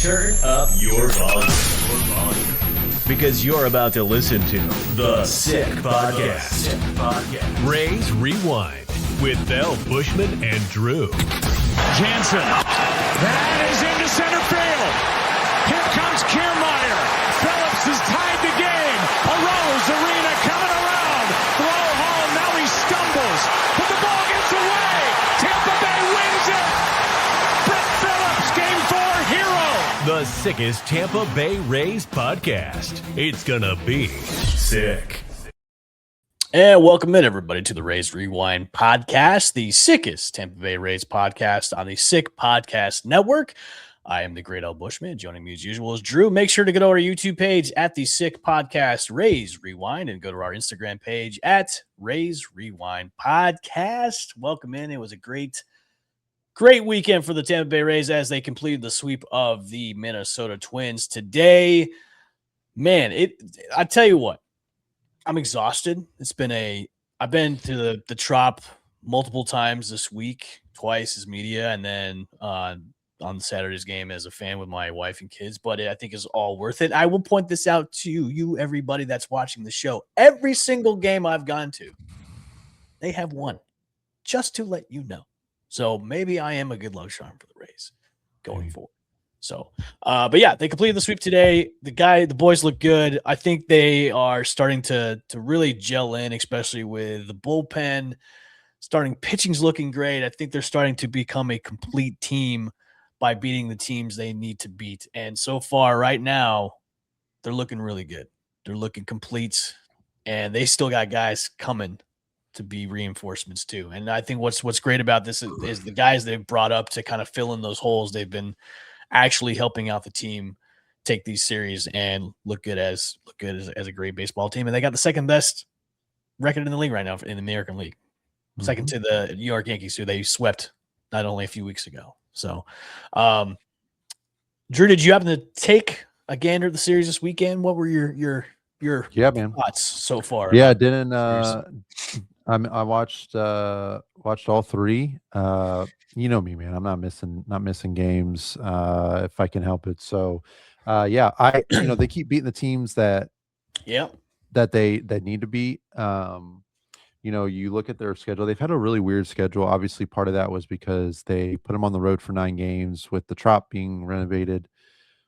Turn up your volume. Because you're about to listen to The Sick Podcast. Rays Rewind with Bell, Bushman, and Drew. Jansen. That is into center field. Here comes Kiermaier. Phillips has tied the game. Arose Arena coming around. Throw home. Now he stumbles. But the ball gets away. Tampa Bay wins it. Brett Phillips, Game 4 hero. The sickest Tampa Bay Rays podcast. It's gonna be sick. And welcome in, everybody, to the Rays Rewind podcast, the sickest Tampa Bay Rays podcast on the Sick Podcast Network. I am the great L. Bushman. Joining me as usual is Drew. Make sure to go to our YouTube page at the Sick Podcast Rays Rewind and go to our Instagram page at Rays Rewind Podcast. Welcome in. It was a great weekend for the Tampa Bay Rays as they completed the sweep of the Minnesota Twins today. Man, I tell you what, I'm exhausted. I've been to the Trop multiple times this week, twice as media, and then on Saturday's game as a fan with my wife and kids, but I think it's all worth it. I will point this out to you, everybody that's watching the show. Every single game I've gone to, they have won, just to let you know. So maybe I am a good love charm for the Rays going forward. So, but yeah, they completed the sweep today. The boys look good. I think they are starting to really gel in, especially with the bullpen. Starting pitching's looking great. I think they're starting to become a complete team by beating the teams they need to beat. And so far, right now, they're looking really good. They're looking complete, and they still got guys coming to be reinforcements too. And I think what's great about this is the guys they've brought up to kind of fill in those holes. They've been actually helping out the team take these series and look good as a great baseball team. And they got the second best record in the league right now in the American League, second to the New York Yankees, who they swept not only a few weeks ago. So, Drew, did you happen to take a gander at the series this weekend? What were your thoughts so far? Yeah, I didn't. I watched all three. You know me, man. I'm not missing games if I can help it. So, yeah, they keep beating the teams that they need to beat. You look at their schedule. They've had a really weird schedule. Obviously, part of that was because they put them on the road for 9 games with the Trop being renovated.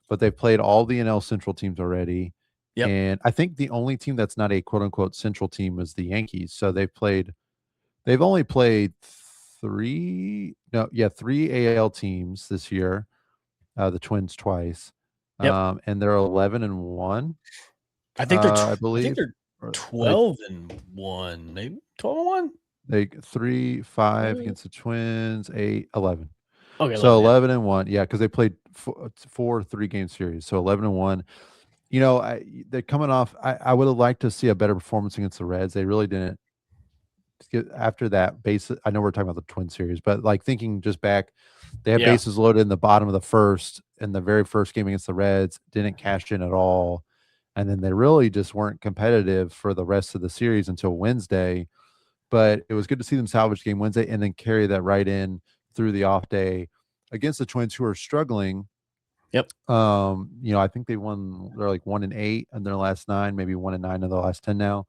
But they've played all the NL Central teams already. Yep. And I think the only team that's not a quote-unquote Central team is the Yankees. So they've only played 3 AL teams this year, the Twins twice. Yep. And they're 11-1. I think they're 12-1, maybe 12-1. They 3-5 against the Twins, 8-11. Okay, so 11-1, yeah, because they played 4 3-game series, so 11-1. They're coming off. I would have liked to see a better performance against the Reds. They really didn't. After that base, I know we're talking about the Twin series, but like thinking just back, they had bases loaded in the bottom of the first, in the very first game against the Reds, didn't cash in at all. And then they really just weren't competitive for the rest of the series until Wednesday. But it was good to see them salvage game Wednesday and then carry that right in through the off day against the Twins, who are struggling. Yep. I think they're like 1-8 in their last 9, maybe 1-9 in the last 10 now.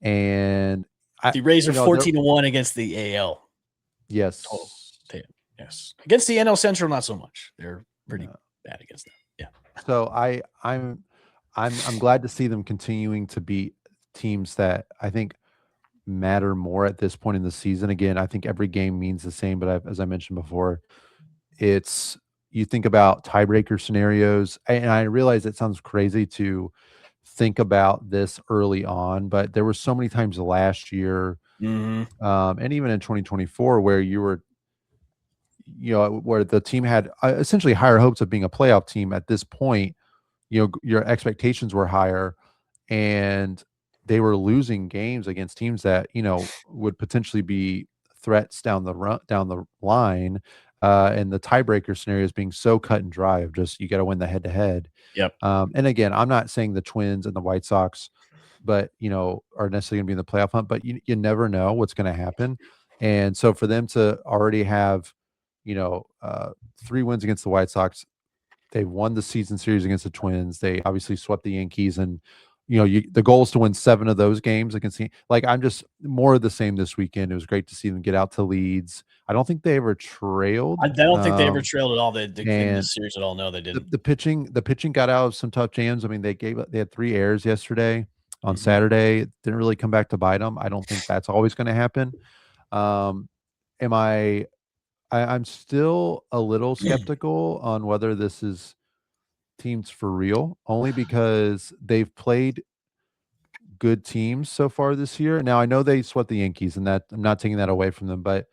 And the Rays are 14-1 against the AL. Yes. Total. Yes. Against the NL Central, not so much. They're pretty bad against them. Yeah. So I'm glad to see them continuing to beat teams that I think matter more at this point in the season. Again, I think every game means the same, but as I mentioned before, you think about tiebreaker scenarios, and I realize it sounds crazy to think about this early on, but there were so many times last year, and even in 2024, where you were, where the team had essentially higher hopes of being a playoff team at this point. Your expectations were higher, and they were losing games against teams that would potentially be threats down the line. And the tiebreaker scenarios being so cut and dry of just you got to win the head-to-head. Yep. And again, I'm not saying the Twins and the White Sox, but are necessarily going to be in the playoff hunt. But you never know what's going to happen. And so for them to already have 3 wins against the White Sox, They won the season series against the Twins. They obviously swept the Yankees, and the goal is to win 7 of those games against I'm just more of the same this weekend. It was great to see them get out to leads. I don't think they ever trailed. I don't think they ever trailed at all. They in and this series at all. No, they didn't. the pitching got out of some tough jams. I mean, they had 3 errors yesterday. On Mhm. Saturday, it didn't really come back to bite them. I don't think that's always going to happen. I'm still a little skeptical on whether this is teams for real, only because they've played good teams so far this year. Now I know they swept the Yankees, and that I'm not taking that away from them, but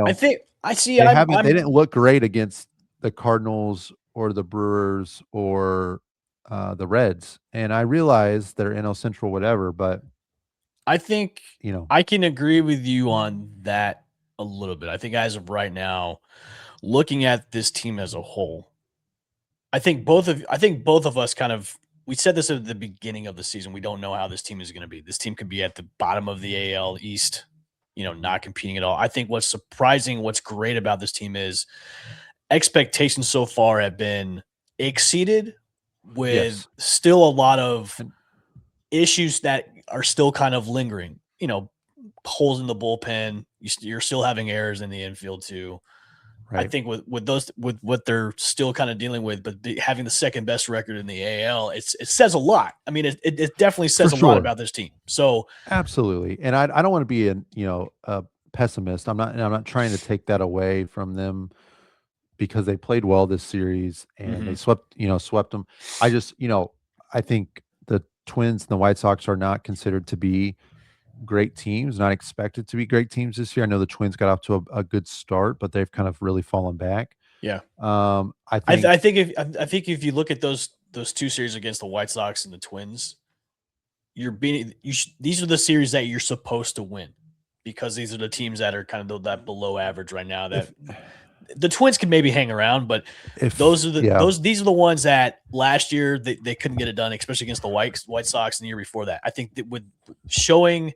I think I see. they haven't. They didn't look great against the Cardinals or the Brewers or the Reds, and I realize they're NL Central, whatever, but I think I can agree with you on that a little bit. I think as of right now, looking at this team as a whole, I think both of us we said this at the beginning of the season. We don't know how this team is going to be. This team could be at the bottom of the AL East, not competing at all. I think what's surprising, what's great about this team is expectations so far have been exceeded with still a lot of issues that are still kind of lingering, holes in the bullpen. You're still having errors in the infield too. Right. I think with what they're still kind of dealing with, but having the second best record in the AL, it says a lot. I mean, it definitely says a lot about this team. So absolutely. And I don't want to be a pessimist. I'm not trying to take that away from them because they played well this series and they swept them. I just, I think the Twins and the White Sox are not considered to be great teams, not expected to be great teams this year. I know the Twins got off to a good start, but they've kind of really fallen back. Yeah. I think if you look at those 2 series against the White Sox and the Twins, these are the series that you're supposed to win because these are the teams that are kind of that below average right now. That the Twins can maybe hang around, but these are the ones that last year they couldn't get it done, especially against the White Sox and the year before that. I think that with showing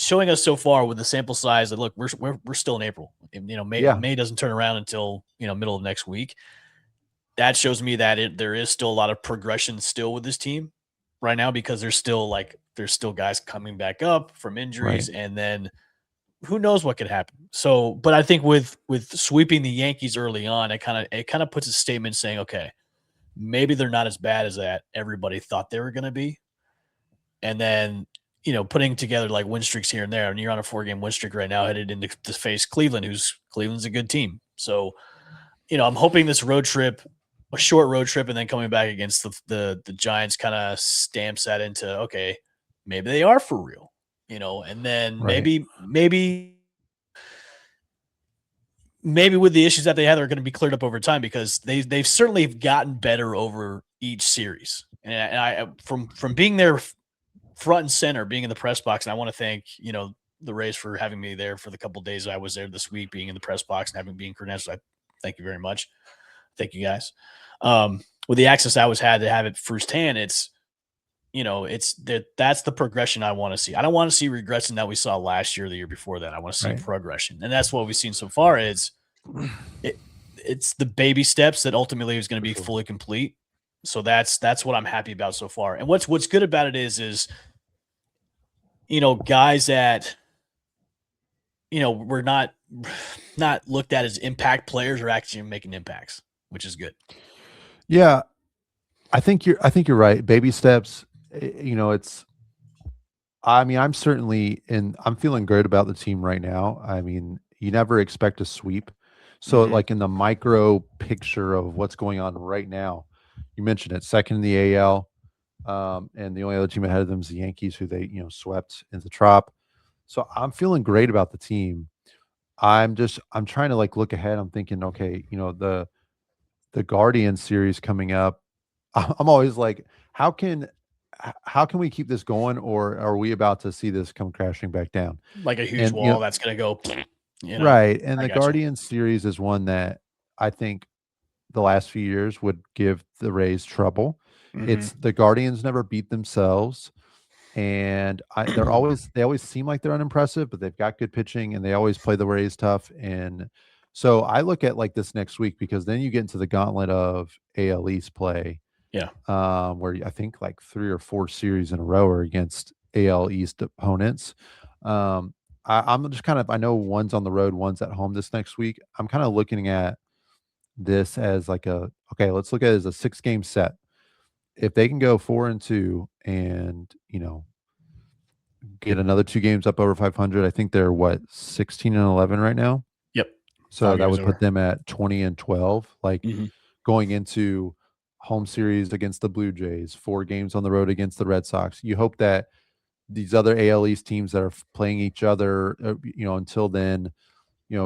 us so far with the sample size that look, we're still in April. May doesn't turn around until middle of next week. That shows me that there is still a lot of progression still with this team right now because there's still guys coming back up from injuries, and then who knows what could happen. So, but I think with sweeping the Yankees early on, it kind of puts a statement saying, okay, maybe they're not as bad as that everybody thought they were going to be. And then, putting together like win streaks here and there, and you're on a 4-game win streak right now headed into to face Cleveland, Cleveland's a good team. So, I'm hoping this road trip, a short road trip, and then coming back against the Giants kind of stamps that into, okay, maybe they are for real. And then maybe with the issues that they have are going to be cleared up over time because they've certainly gotten better over each series. And I from being there front and center, being in the press box, and I want to thank the Rays for having me there for the couple of days I was there this week, being in the press box and being credentialed. I thank you very much. Thank you guys. With the access I had to have it firsthand, that's the progression I want to see. I don't want to see regression that we saw last year, or the year before that. I want to see progression. And that's what we've seen so far it's the baby steps that ultimately is going to be fully complete. So that's what I'm happy about so far. And what's good about it is guys that, we're not looked at as impact players are actually making impacts, which is good. Yeah. I think you're right. Baby steps. I'm certainly I'm feeling good about the team right now. I mean, you never expect a sweep. So like in the micro picture of what's going on right now, you mentioned it, second in the AL. And the only other team ahead of them is the Yankees, who they, swept in the Trop. So I'm feeling great about the team. I'm trying to look ahead. I'm thinking, okay, the Guardian series coming up. I'm always like, how can we keep this going, or are we about to see this come crashing back down? Like a huge wall that's going to go. Right. And the Guardian series is one that I think the last few years would give the Rays trouble. It's the Guardians never beat themselves. And they always seem like they're unimpressive, but they've got good pitching and they always play the Rays tough. And So I look at like this next week because then you get into the gauntlet of AL East play. Yeah. Where I think like 3 or 4 series in a row are against AL East opponents. I'm just kind of, I know one's on the road, one's at home this next week. I'm kind of looking at this as like okay, let's look at it as a 6-game set. If they can go 4-2 and, get another 2 games up over 500, I think they're 16-11 right now. Yep. So 5 that games would put over. them at 20-12, like going into home series against the Blue Jays, 4 games on the road against the Red Sox. You hope that these other AL East teams that are playing each other, until then,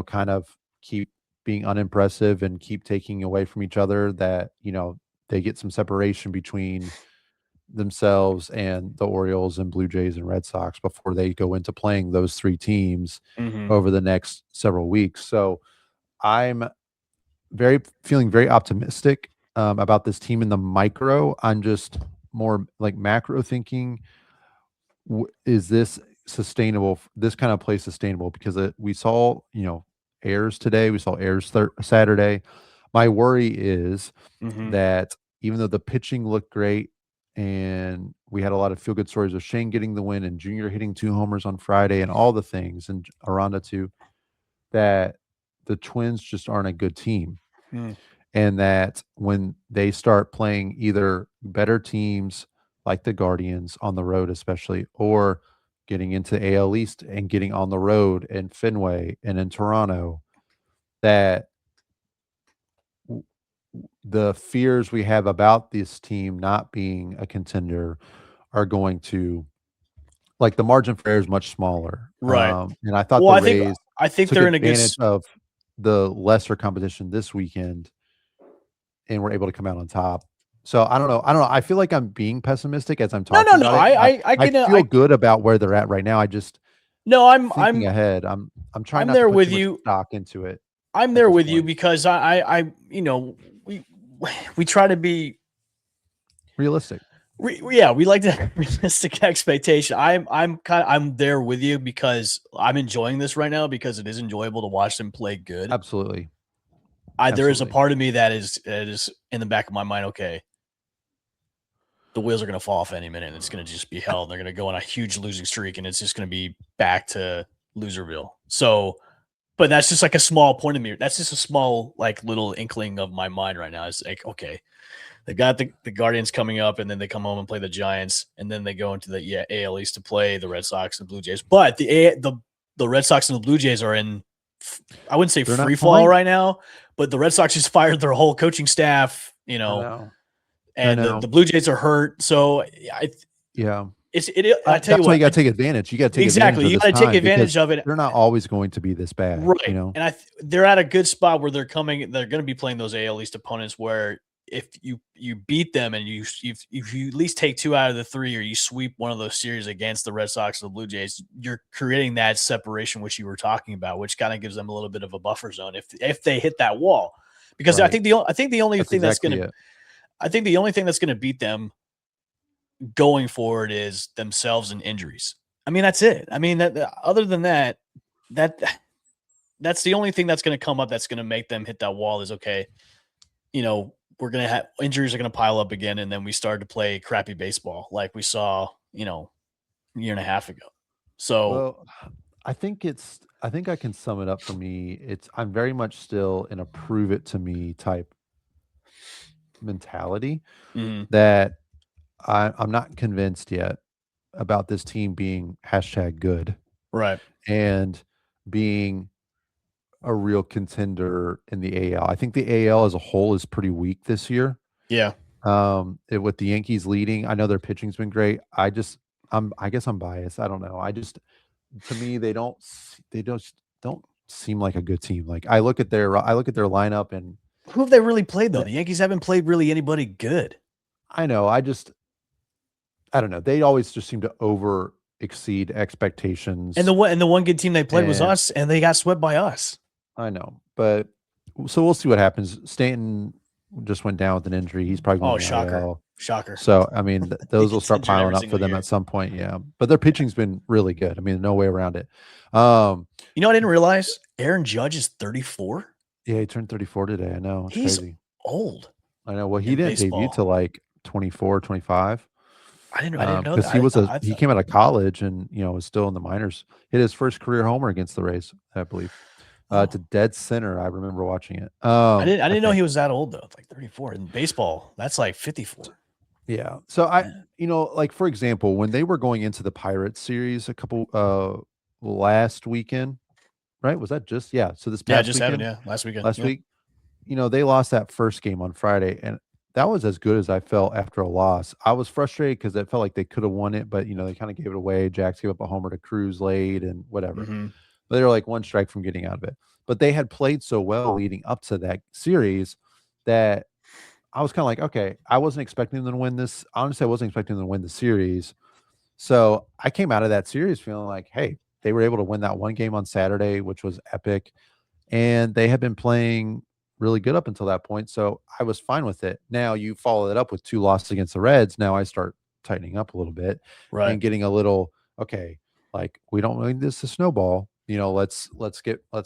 kind of keep being unimpressive and keep taking away from each other, that, they get some separation between themselves and the Orioles and Blue Jays and Red Sox before they go into playing those 3 teams over the next several weeks. So I'm feeling very optimistic about this team in the micro. I'm just more like macro thinking. Is this sustainable? This kind of play sustainable? Because we saw, errors today. We saw errors Saturday. My worry is that even though the pitching looked great and we had a lot of feel good stories of Shane getting the win and Junior hitting 2 homers on Friday and all the things, and Aranda too, that the Twins just aren't a good team. And that when they start playing either better teams like the Guardians on the road, especially, or getting into AL East and getting on the road in Fenway and in Toronto, that the fears we have about this team not being a contender are going to, like, the margin for error is much smaller. Right. And I thought Well, the Rays I think took they're in a good advantage of the lesser competition this weekend and were able to come out on top. So I don't know. I feel like I'm being pessimistic as I'm talking No. about it. I feel good about where they're at right now. I just I'm thinking ahead. I'm trying I'm not there to put with too much you. stock into it. I'm there with you because we try to be realistic. We like to have realistic expectation. I'm there with you because I'm enjoying this right now because it is enjoyable to watch them play good. Absolutely. There is a part of me that is in the back of my mind. Okay, the wheels are going to fall off any minute, and it's going to just be hell. And they're going to go on a huge losing streak, and it's just going to be back to Loserville. So, but that's just like a small point of me. That's just a small, like, little inkling of my mind right now. It's like, okay, they got the Guardians coming up, and then they come home and play the Giants, and then they go into the AL East to play the Red Sox and Blue Jays. But the Red Sox and the Blue Jays are in, I wouldn't say free fall right now, but the Red Sox just fired their whole coaching staff, and the Blue Jays are hurt. So I tell that's you why what, you got to take advantage. You got to take exactly. You got to take advantage of it. They're not always going to be this bad, right? And they're at a good spot where they're going to be playing those AL East opponents where if you beat them and you at least take 2 out of the 3, or you sweep one of those series against the Red Sox or the Blue Jays, you're creating that separation which you were talking about, which kind of gives them a little bit of a buffer zone if they hit that wall. Because right. I think the only thing that's going to beat them going forward is themselves and injuries. I mean, that's it. I mean, other than that, that's the only thing that's going to come up that's going to make them hit that wall is, okay, we're going to have injuries are going to pile up again. And then we started to play crappy baseball like we saw, a year and a half ago. So I think I can sum it up for me. I'm very much still in a prove it to me type mentality that I'm not convinced yet about this team being #good. Right. And being a real contender in the AL. I think the AL as a whole is pretty weak this year. Yeah. With the Yankees leading, I know their pitching's been great. I guess I'm biased. I don't know. To me, they don't seem like a good team. Like I look at their lineup, and who have they really played though? The Yankees haven't played really anybody good. I know. I don't know. They always just seem to exceed expectations. And the one good team they played was us, and they got swept by us. I know, but so we'll see what happens. Stanton just went down with an injury. He's probably going to shocker. So I mean, those will start piling up for them at some point. Yeah, but their pitching's been really good. I mean, no way around it. I didn't realize Aaron Judge is 34. Yeah, he turned 34 today. I know. It's He's crazy. old. I know. Well, he in didn't debut baseball. till like 24, 25. I didn't know Because that. he came out of college and was still in the minors. Hit his first career homer against the Rays, I believe. To dead center. I remember watching it. I didn't know okay. he was that old though. It's like 34 in baseball. That's like 54. Yeah. So like for example, when they were going into the Pirates series a couple last weekend, right? Was that just So this Yeah, past just having weekend, last weekend. last Yep. week, they lost that first game on Friday, and that was as good as I felt after a loss. I was frustrated because it felt like they could have won it, but they kind of gave it away. Jax gave up a homer to Cruz late and whatever. Mm-hmm. But they were like one strike from getting out of it. But they had played so well leading up to that series that I was kind of like, okay, I wasn't expecting them to win this. Honestly, I wasn't expecting them to win the series. So I came out of that series feeling like, hey, they were able to win that one game on Saturday, which was epic. And they had been playing really good up until that point. So I was fine with it. Now you follow it up with 2 losses against the Reds. Now I start tightening up a little bit Right. and getting a little, okay, like we don't need this to snowball. Let's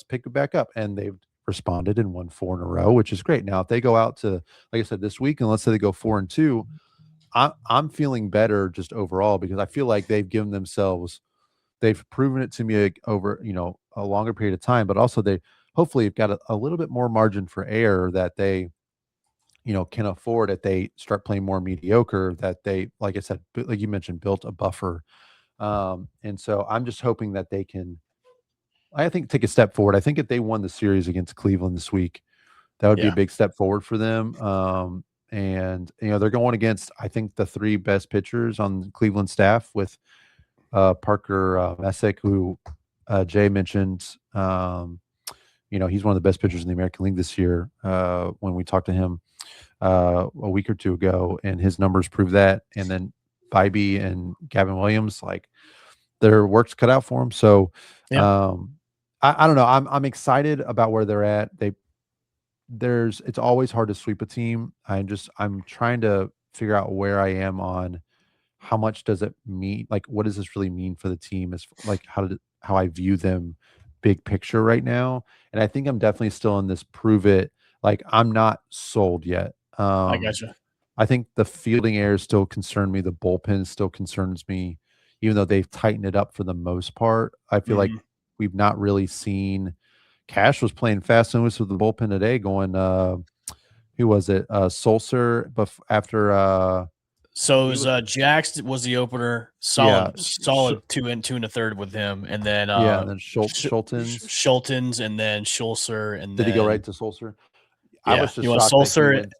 pick it back up. And they've responded and won 4 in a row, which is great. Now, if they go out to, like I said, this week, and let's say they go 4-2, I'm feeling better just overall because I feel like they've proven it to me over, a longer period of time, but also they hopefully have got a little bit more margin for error that they, can afford if they start playing more mediocre, that they, like I said, like you mentioned, built a buffer. And so I'm just hoping that they can, I think, take a step forward. I think if they won the series against Cleveland this week, that would be a Yeah. big step forward for them. And they're going against, I think, the 3 best pitchers on the Cleveland staff with Parker Messick, who Jay mentioned. He's one of the best pitchers in the American League this year. When we talked to him a week or 2 ago, and his numbers prove that. And then Bybee and Gavin Williams, like their work's cut out for them. So Yeah. I don't know. I'm excited about where they're at. It's always hard to sweep a team. I'm trying to figure out where I am on how much does it mean, like what does this really mean for the team, as like how I view them big picture right now. And I think I'm definitely still in this prove it, like I'm not sold yet. I gotcha. I think the fielding errors still concern me, the bullpen still concerns me, even though they've tightened it up for the most part. I feel like we've not really seen. Cash was playing fast and loose with the bullpen today, going who was it? Sulcer, but after So it was Jax was the opener. Solid 2 and 2 1/3 with him, and then and then Schultens, and then Schulzer, and did then he go right to Sulcer? Yeah, I was just he went shocked Sulcer.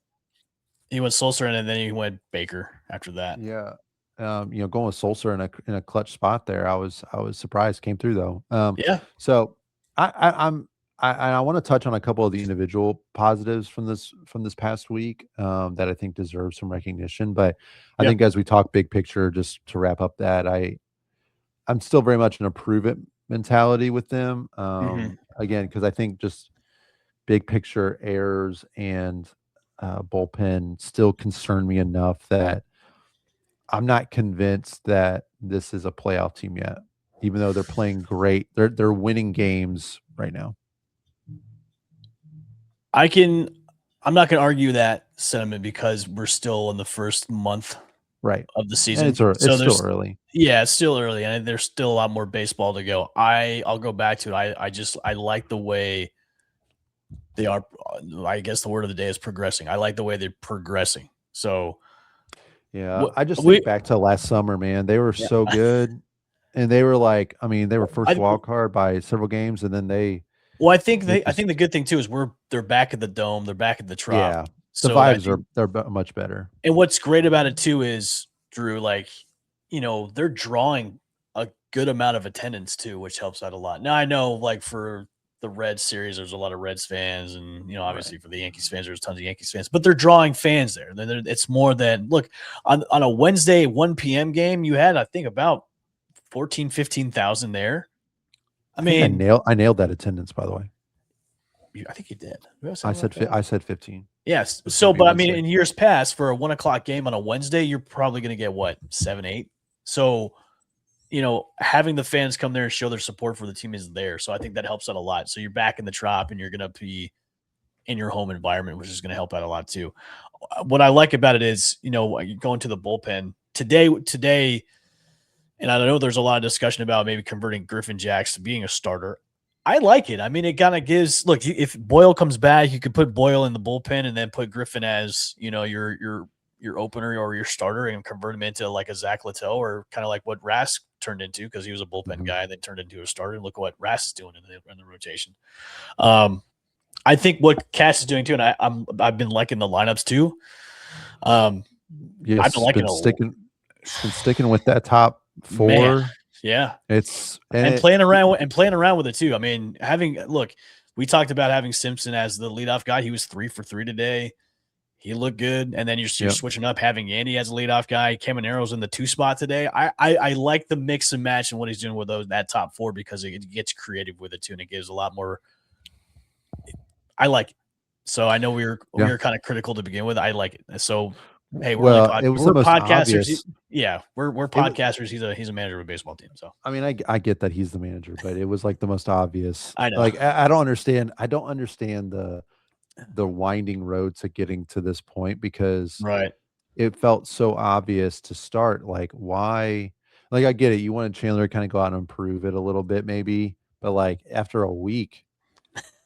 He went Sulcer, and then he went Baker after that. Yeah, going with Sulcer in a clutch spot there. I was surprised. Came through though. Yeah. So I want to touch on a couple of the individual positives from this past week that I think deserve some recognition. But I think as we talk big picture, just to wrap up that I'm still very much in a prove it mentality with them. Again, because I think just big picture errors and bullpen still concern me enough that I'm not convinced that this is a playoff team yet, even though they're playing great. They're winning games right now. I'm not going to argue that sentiment because we're still in the first month of the season. And it's still early. Yeah, it's still early, and there's still a lot more baseball to go. I'll go back to it. I like the way they are. I guess the word of the day is progressing. I like the way they're progressing. So yeah, I just think back to last summer, man. They were so good, and they were like, they were first wild card by several games, and then they. Well, I think the good thing too is they're back at the Dome, they're back at the Trop. Yeah, the vibes they're much better. And what's great about it too is, Drew, like, they're drawing a good amount of attendance too, which helps out a lot. Now I know, like for the Reds series, there's a lot of Reds fans, and obviously for the Yankees fans, there's tons of Yankees fans, but they're drawing fans there. It's more than on a Wednesday 1 p.m. game, you had I think about 15,000 there. I nailed that attendance, by the way. I think you did. I said 15. Yes. So, but I mean, in years past, for a 1 o'clock game on a Wednesday, you're probably going to get what, 7, 8. So, having the fans come there and show their support for the team is there. So I think that helps out a lot. So you're back in the Trop, and you're going to be in your home environment, which is going to help out a lot too. What I like about it is, going to the bullpen today, and I know there's a lot of discussion about maybe converting Griffin Jacks to being a starter. I like it. I mean, it kind of gives. Look, if Boyle comes back, you could put Boyle in the bullpen and then put Griffin as your opener or your starter and convert him into like a Zach Littell or kind of like what Rask turned into because he was a bullpen guy and then turned into a starter. And look what Rask is doing in the rotation. I think what Cass is doing too, and I've been liking the lineups too. Yes, I've been liking been sticking with that top 4. Man, yeah, and playing around with it too. I mean, we talked about having Simpson as the leadoff guy. He was 3 for 3 today. He looked good, and then you're switching up, having Andy as a leadoff guy. Camanero's in the 2 spot today. I like the mix and match and what he's doing with that top 4 because it gets creative with it too, and it gives a lot more. I like it. So I know we were kind of critical to begin with. I like it. So hey, we're podcasters. Yeah, we're podcasters. He's a manager of a baseball team. So I mean, I get that he's the manager, but it was like the most obvious. I know. Like I don't understand. I don't understand the winding road to getting to this point because it felt so obvious to start. Like why? Like I get it. You wanted Chandler to kind of go out and improve it a little bit, maybe, but like after a week,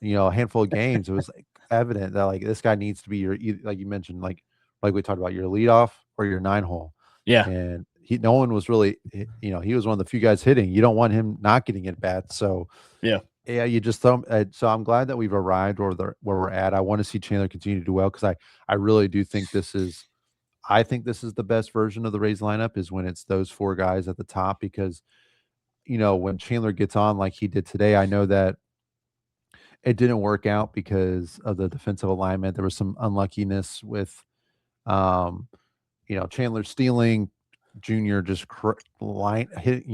a handful of games, it was like evident that like this guy needs to be like you mentioned, like we talked about, your leadoff or your 9-hole. Yeah. And no one was really, he was one of the few guys hitting. You don't want him not getting at bats. So yeah, you just so I'm glad that we've arrived where we're at. I want to see Chandler continue to do well because I really do think this is the best version of the Rays lineup is when it's those 4 guys at the top because when Chandler gets on like he did today, I know that it didn't work out because of the defensive alignment. There was some unluckiness with Chandler stealing, Junior just hit,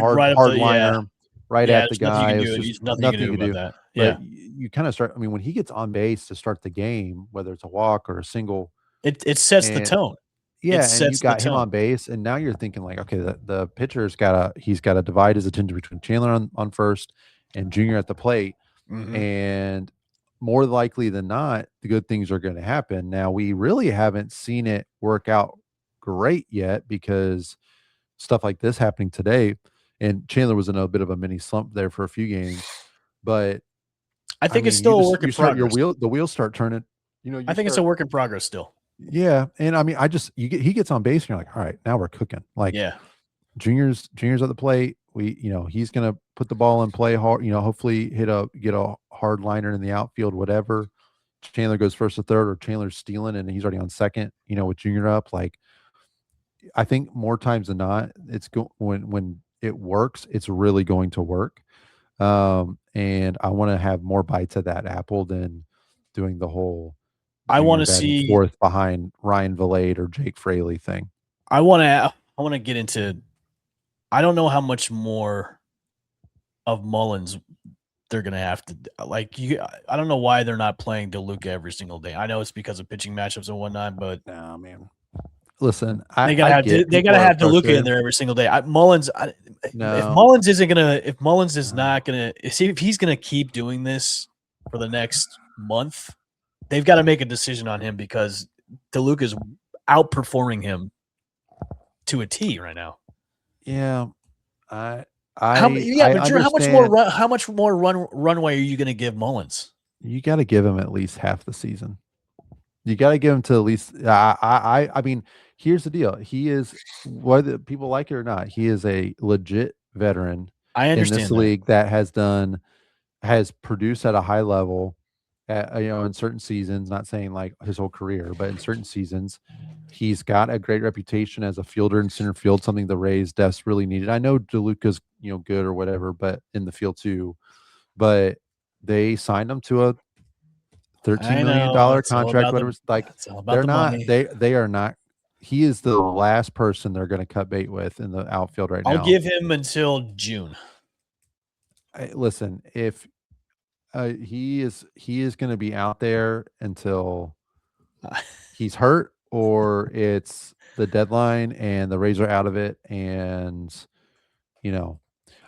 hard liner right at the guy. It's nothing you can do about that. Yeah. But you kind of start. I mean, when he gets on base to start the game, whether it's a walk or a single, it sets the tone. Yeah, and you got him on base, and now you're thinking like, okay, the pitcher's he's got to divide his attention between Chandler on first and Junior at the plate, and more likely than not, the good things are going to happen. Now, we really haven't seen it work out great yet because stuff like this happening today, and Chandler was in a bit of a mini slump there for a few games, but I think it's still a work in progress. The wheels start turning. I think it's a work in progress still. Yeah, and I mean, he gets on base, and you're like, all right, now we're cooking. Like, Junior's at the plate. He's gonna put the ball in play hard. Hopefully get a hard liner in the outfield, whatever. Chandler goes first to third, or Chandler's stealing, and he's already on second. With Junior up, like, I think more times than not, it's when it works, it's really going to work. And I want to have more bites of that apple than doing the whole. I want to see fourth behind Ryan Valade or Jake Fraley thing. I want to get into. I don't know how much more of Mullins they're going to have to like. I don't know why they're not playing DeLuca every single day. I know it's because of pitching matchups and whatnot, but no, man. Listen, they gotta have DeLuca in there every single day. Mullins, if Mullins if he's gonna keep doing this for the next month, they've got to make a decision on him because DeLuca is outperforming him to a T right now. Yeah, how much more runway are you going to give Mullins? You got to give him at least half the season. You got to give him to at least. I mean, here's the deal. He is, whether people like it or not, he is a legit veteran. I understand in this league that has produced at a high level. In certain seasons, not saying like his whole career, but in certain seasons, he's got a great reputation as a fielder in center field, something the Rays desperately needed. I know DeLuca's, good or whatever, but in the field too. But they signed him to a $13 million contract, whatever. They're not, they are not. He is the last person they're going to cut bait with in the outfield right now. I'll give him until June. Listen, if he is going to be out there until he's hurt or it's the deadline and the Rays are out of it. And,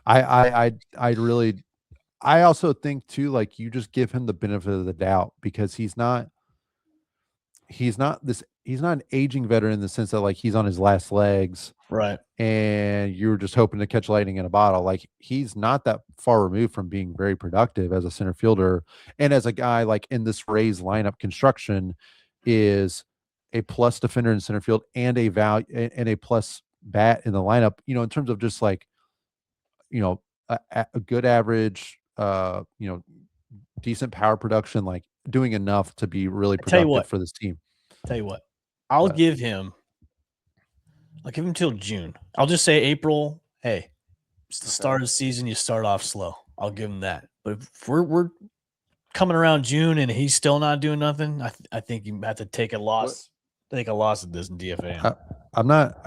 I really, I also think too, like you just give him the benefit of the doubt because he's not an aging veteran in the sense that like he's on his last legs Right. and you're just hoping to catch lightning in a bottle. Like he's not that far removed from being very productive as a center fielder and as a guy like in this Rays lineup construction is a plus defender in center field and a value and a plus bat in the lineup, in terms of just like, a good average, decent power production, like doing enough to be really productive for this team. Tell you what, I'll give him till June. I'll just say April. Hey, it's the start of the season. You start off slow. I'll give him that. But if we're coming around June and he's still not doing nothing, I think you have to take a loss. Take a loss at this in DFA. I'm not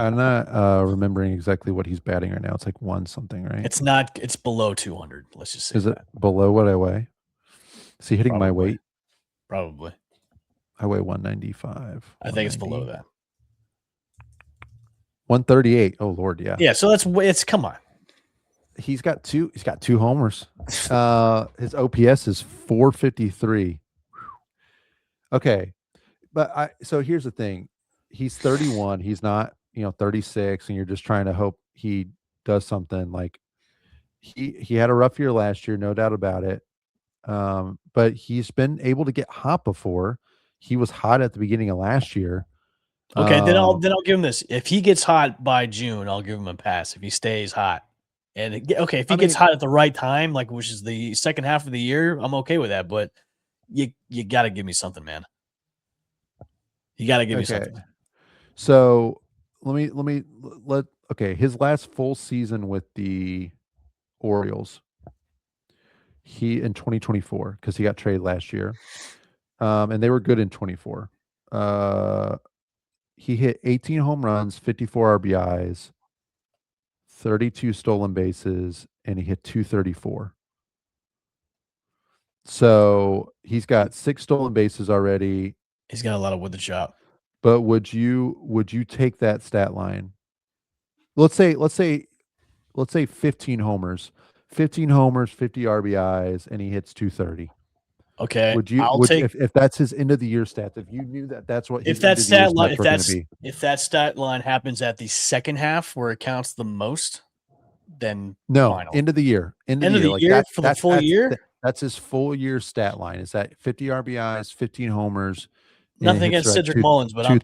remembering exactly what he's batting right now. It's like 1 something, right? It's not. It's below 200. Let's just say. Is it below what I weigh? Is he hitting my weight? Probably. I weigh 195. I think it's below that. 138. Oh Lord, yeah. Yeah. So it's come on. He's got two homers. His OPS is 453. Okay. But so here's the thing. He's 31. He's not, 36, and you're just trying to hope he does something. Like he had a rough year last year, no doubt about it. But he's been able to get hot before. He was hot at the beginning of last year. Okay, then I'll give him this. If he gets hot by June, I'll give him a pass. If he stays hot, and if he gets hot at the right time, like which is the second half of the year, I'm okay with that. But you got to give me something, man. You got to give me something. So his last full season with the Orioles, he in 2024, because he got traded last year, and they were good in 24. He hit 18 home runs, 54 RBIs, 32 stolen bases, and he hit 234. So he's got 6 stolen bases already. He's got a lot of wood to chop. But would you take that stat line? Let's say 15 homers. 15 homers, 50 RBIs, and he hits 230. Okay. If that's his end of the year stats, if you knew that's what his if that stat line happens at the second half where it counts the most, then end of the year. End of the year for the full year? That's his full year stat line. Is that 50 RBIs, 15 homers? Nothing against Cedric Mullins, but I'm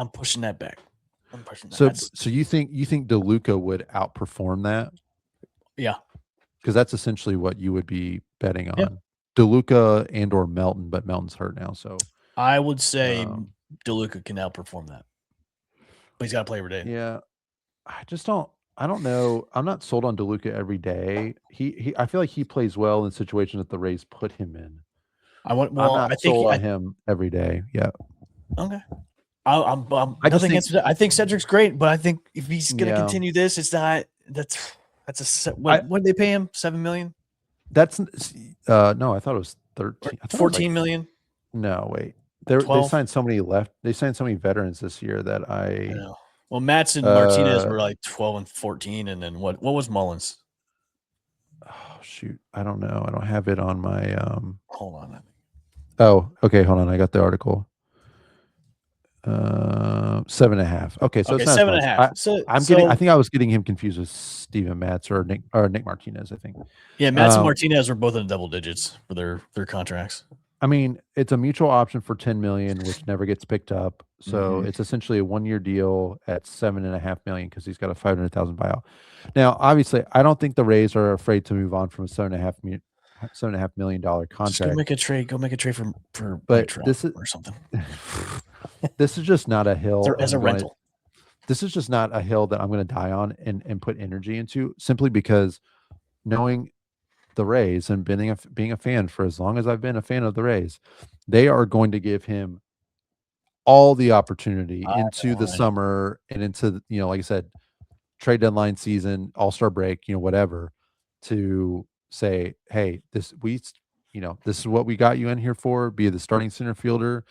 pushing that back. I'm pushing that. So you think DeLuca would outperform that? Yeah. Because that's essentially what you would be betting on. Yep. DeLuca and or Melton, but Melton's hurt now. So I would say DeLuca can outperform that. But he's got to play every day. Yeah. I don't know. I'm not sold on DeLuca every day. I feel like he plays well in situations that the Rays put him in. I'm not sold on him every day. Yeah. Okay. I think Cedric's great, but I think if he's going to continue this, it's not. What did they pay him? $7 million? That's no. I thought it was 13. 14 million. No, wait. They signed so many left. They signed so many veterans this year that I know. Well, Matz and Martinez were like 12 and 14, and then what was Mullins? Oh shoot, I don't know. I don't have it on my. Hold on. Oh, okay. Hold on. I got the article. 7.5. Okay, so it's not 7.5. I think I was getting him confused with Steven Matz or Nick Martinez. I think. Yeah, Matz and Martinez were both in double digits for their contracts. I mean, it's a mutual option for $10 million, which never gets picked up. So it's essentially a 1-year deal at $7.5 million because he's got a $500,000 buyout. Now, obviously, I don't think the Rays are afraid to move on from a $7.5 million contract. Just go make a trade. Go make a trade for this is or something. This is just not a hill as a rental. This is just not a hill that I'm going to die on and put energy into, simply because knowing the Rays and being a fan for as long as I've been a fan of the Rays, they are going to give him all the opportunity into the summer and into, like I said, trade deadline season, all-star break, whatever, to say, hey, this is what we got you in here for, be the starting center fielder.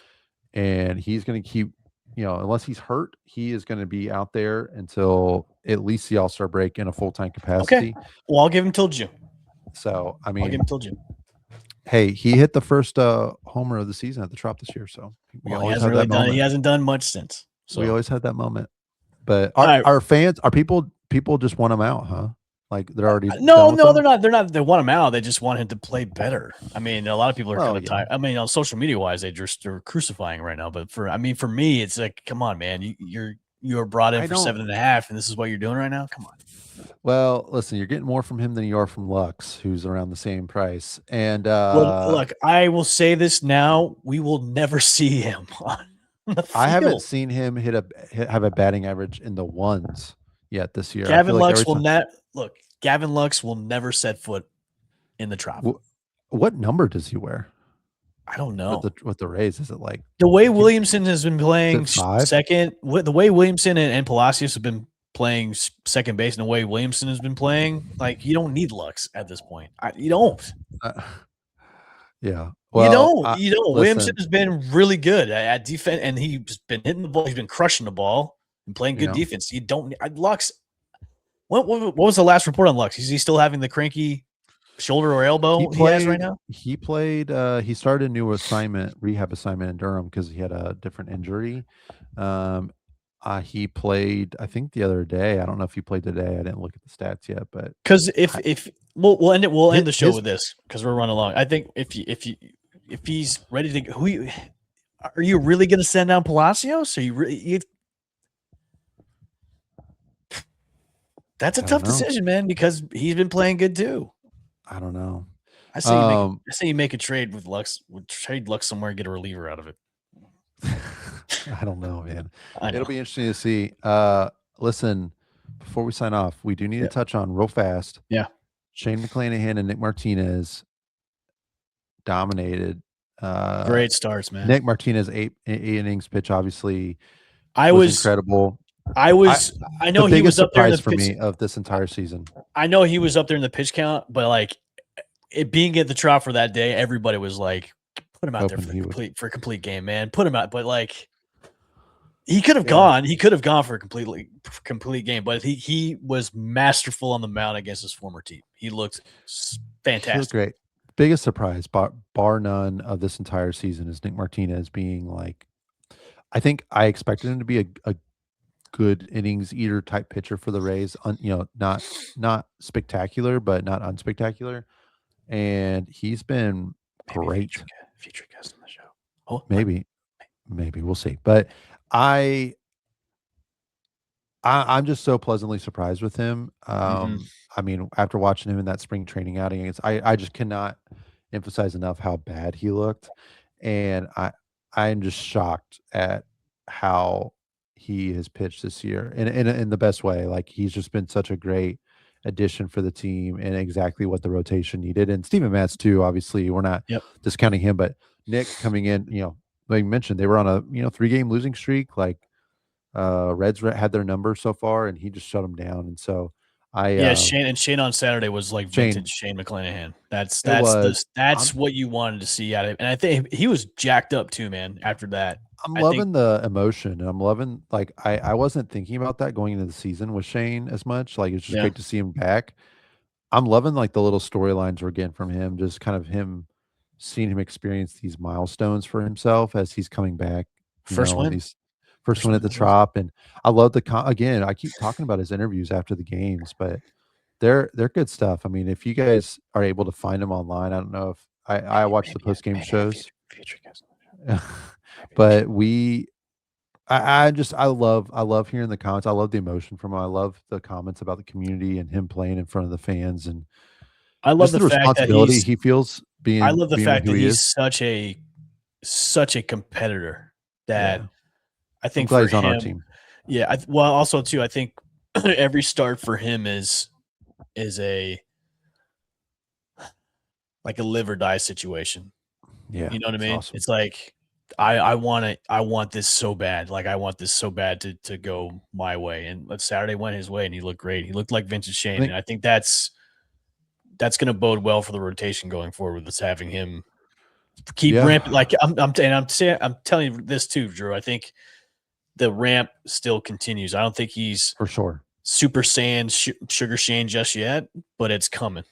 And he's going to keep, unless he's hurt, he is going to be out there until at least the all-star break in a full-time capacity. Okay. Well, I'll give him till June. So I I'll give mean, him till June. hey, he hit the first homer of the season at the Trop this year, so we Well, always have that moment. He hasn't done much since. So We always had that moment. But All right. our fans, are people just want him out, huh? Like they're already no, done with him? they're not. They're not. They want him out. They just want him to play better. I mean, a lot of people are Well, kind of yeah. tired. I mean, on social media wise, they're crucifying right now. But for me, it's like, come on, man, you're brought in I for don't- 7.5, and this is what you're doing right now. Come on. Well, listen, you're getting more from him than you are from Lux, who's around the same price. And Well, look, I will say this now: we will never see him on the field. I haven't seen him have a batting average in the ones yet this year. I Gavin feel like Lux every will time- look. Gavin Lux will never set foot in the Trop. What number does he wear I don't know. with the Rays? Is it like The way Williamson has been playing Is it 5? second, the way Williamson and Palacios have been playing second base, and the way Williamson has been playing, like, you don't need Lux at this point. You don't. Yeah. Well, You don't. Williamson has been really good at defense, and he's been hitting the ball. He's been crushing the ball and playing good defense. You don't Lux. What was the last report on Lux? Is he still having the cranky shoulder or elbow he has right now? He played. He started a new rehab assignment in Durham because he had a different injury. He played, I think, the other day. I don't know if he played today. I didn't look at the stats yet, but because if we'll end the show with this because we're running along. I think if he's ready to, are you really going to send down Palacios? Are you really? That's a tough decision, man, because he's been playing good too. I don't know. I say you make a trade with Lux. Trade Lux somewhere and get a reliever out of it. I don't know, man. I know. It'll be interesting to see. Listen, before we sign off, we do need to touch on real fast. Yeah. Shane McClanahan and Nick Martinez dominated. Great starts, man. Nick Martinez, eight innings pitch, obviously. I was incredible. I know he was up there in the for me of this entire season. I know he was up there in the pitch count, but like it being at the Trop for that day, everybody was like, put him out there for a complete game, man. Put him out, but like he could have gone. He could have gone for a complete game, but he was masterful on the mound against his former team. He looked fantastic. He looked great. Biggest surprise, bar none, of this entire season is Nick Martinez being like. I think I expected him to be a good innings eater type pitcher for the Rays. Not spectacular, but not unspectacular. And he's been great. Future guest on the show. Oh, maybe we'll see. But I'm just so pleasantly surprised with him. I mean, after watching him in that spring training outing, I just cannot emphasize enough how bad he looked, and I'm just shocked at how he has pitched this year in the best way. Like, he's just been such a great addition for the team and exactly what the rotation needed. And Steven Matz too, obviously we're not discounting him, but Nick coming in, like you mentioned, they were on a 3-game losing streak. Like Reds had their number so far and he just shut them down. And so Shane on Saturday was like vintage Shane McClanahan. That's what you wanted to see out of him. And I think he was jacked up too, man, after that. I'm loving the emotion. I'm loving, like, I wasn't thinking about that going into the season with Shane as much. Like, it's just great to see him back. I'm loving like the little storylines we're getting from him, just kind of him seeing him experience these milestones for himself as he's coming back. First win at the Trop. And I love again, I keep talking about his interviews after the games, but they're good stuff. I mean, if you guys are able to find them online, I don't know if I watch the post game shows. But I love hearing the comments. I love the emotion from him. I love the comments about the community and him playing in front of the fans. And I love the responsibility he feels being. I love the fact that he's such a competitor that I think he's on our team. Yeah. Also too, I think every start for him is a live or die situation. Yeah. You know what I mean? Awesome. It's like, I want this so bad. Like, I want this so bad to go my way. And Saturday went his way and he looked great. He looked like vintage Shane. And I think that's going to bode well for the rotation going forward. That's having him keep ramping. Like I'm telling you this too, Drew. I think the ramp still continues. I don't think he's for sure Super Saiyan Sugar Shane just yet, but it's coming.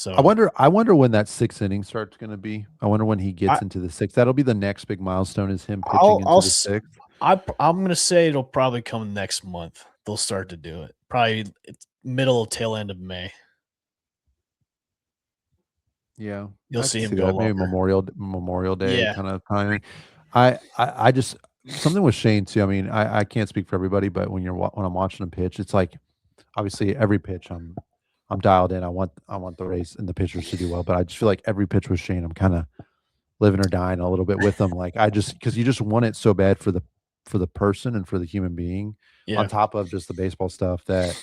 So I wonder when that 6th inning starts going to be. I wonder when he gets into the 6th. That'll be the next big milestone, is him pitching into the 6th. I'm going to say it'll probably come next month. They'll start to do it. Probably middle tail end of May. Yeah, you'll see him go that. Maybe longer. Memorial Day kind of timing. I just something with Shane too. I mean, I can't speak for everybody, but when I'm watching him pitch, it's like obviously every pitch I'm dialed in. I want the Rays and the pitchers to do well, but I just feel like every pitch with Shane, I'm kind of living or dying a little bit with them. Like because you just want it so bad for the person and for the human being, on top of just the baseball stuff, that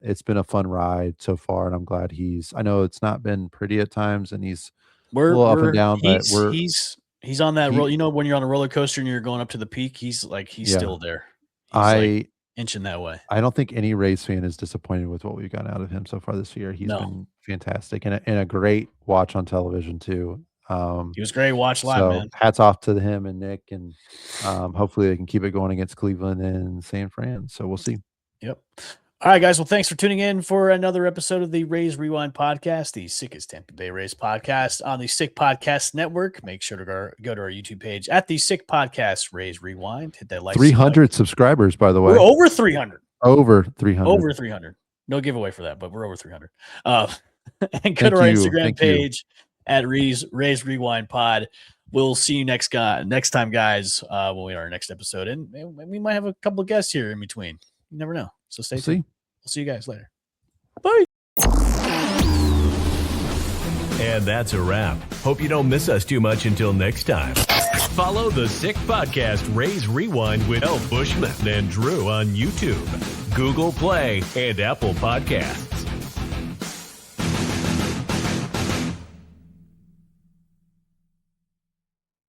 it's been a fun ride so far, and I'm glad I know it's not been pretty at times, and he's a little up and down, but he's on that roll. You know, when you're on a roller coaster and you're going up to the peak, he's still there. He's inching that way. I don't think any Rays fan is disappointed with what we've gotten out of him so far this year. He's been fantastic and a great watch on television too. He was great watch live, man. Hats off to him and Nick, and hopefully they can keep it going against Cleveland and San Fran. So we'll see. Yep. All right, guys. Well, thanks for tuning in for another episode of the Rays Rewind podcast, the sickest Tampa Bay Rays podcast on the Sick Podcast Network. Make sure to go to our YouTube page at the Sick Podcast Rays Rewind. Hit that like. 300 subscribers, by the way. We're over 300. Over 300. Over 300. No giveaway for that, but we're over 300. And go to our Instagram page at Rays Rewind Pod. We'll see you next time, guys, when we are our next episode. And we might have a couple of guests here in between. You never know. So stay tuned. We'll see you guys later. Bye. And that's a wrap. Hope you don't miss us too much until next time. Follow the Sick Podcast Rays Rewind with Bushman and Drew on YouTube, Google Play, and Apple Podcasts.